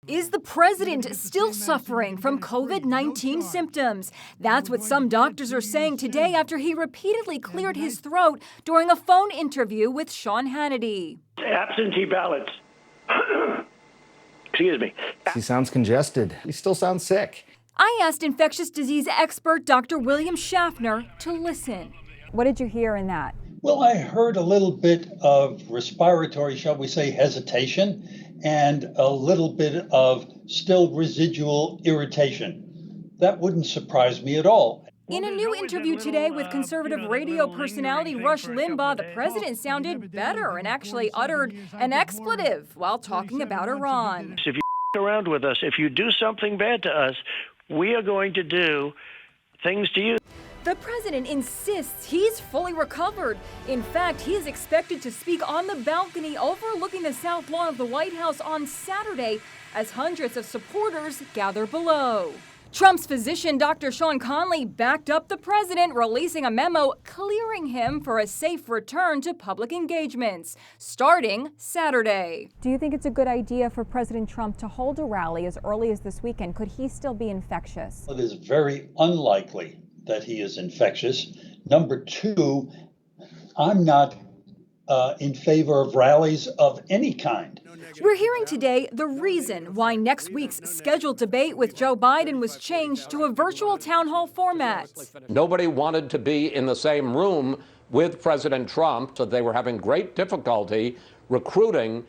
Is the president still suffering from COVID-19 symptoms? That's what some doctors are saying today after he repeatedly cleared his throat during a phone interview with Sean Hannity. Absentee ballots. Excuse me. He sounds congested. He still sounds sick. I asked infectious disease expert Dr. William Schaffner to listen. What did you hear in that? Well, I heard a little bit of respiratory, shall we say, hesitation, and a little bit of still residual irritation. That wouldn't surprise me at all. In a new interview today with conservative radio personality Rush Limbaugh, the president sounded better and actually uttered an expletive while talking about Iran. If you around with us, if you do something bad to us, we are going to do things to you. The president insists he's fully recovered. In fact, he is expected to speak on the balcony overlooking the south lawn of the White House on Saturday as hundreds of supporters gather below. Trump's physician, Dr. Sean Conley, backed up the president, releasing a memo clearing him for a safe return to public engagements, starting Saturday. Do you think it's a good idea for President Trump to hold a rally as early as this weekend? Could he still be infectious? It is very unlikely that he is infectious. Number two, I'm not in favor of rallies of any kind. We're hearing today the reason why next week's scheduled debate with Joe Biden was changed to a virtual town hall format. Nobody wanted to be in the same room with President Trump, so they were having great difficulty recruiting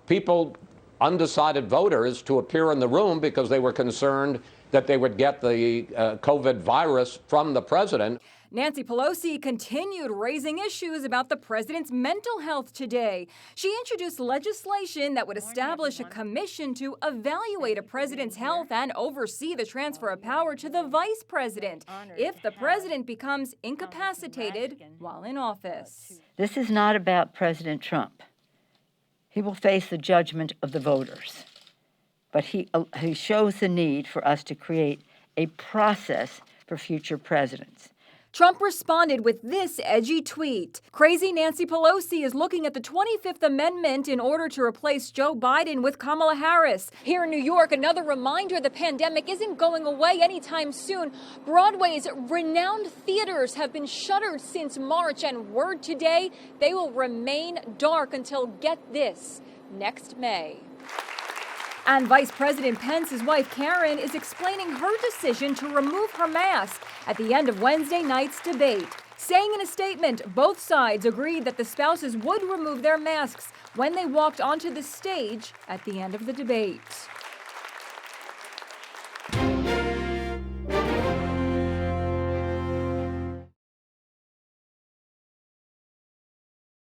people, undecided voters, to appear in the room because they were concerned that they would get the COVID virus from the president. Nancy Pelosi continued raising issues about the president's mental health today. She introduced legislation that would establish a commission to evaluate a president's health and oversee the transfer of power to the vice president if the president becomes incapacitated while in office. This is not about President Trump. He will face the judgment of the voters. But he shows the need for us to create a process for future presidents. Trump responded with this edgy tweet. Crazy Nancy Pelosi is looking at the 25th Amendment in order to replace Joe Biden with Kamala Harris. Here in New York, another reminder the pandemic isn't going away anytime soon. Broadway's renowned theaters have been shuttered since March, and word today, they will remain dark until, get this, next May. And Vice President Pence's wife, Karen, is explaining her decision to remove her mask at the end of Wednesday night's debate, saying in a statement both sides agreed that the spouses would remove their masks when they walked onto the stage at the end of the debate.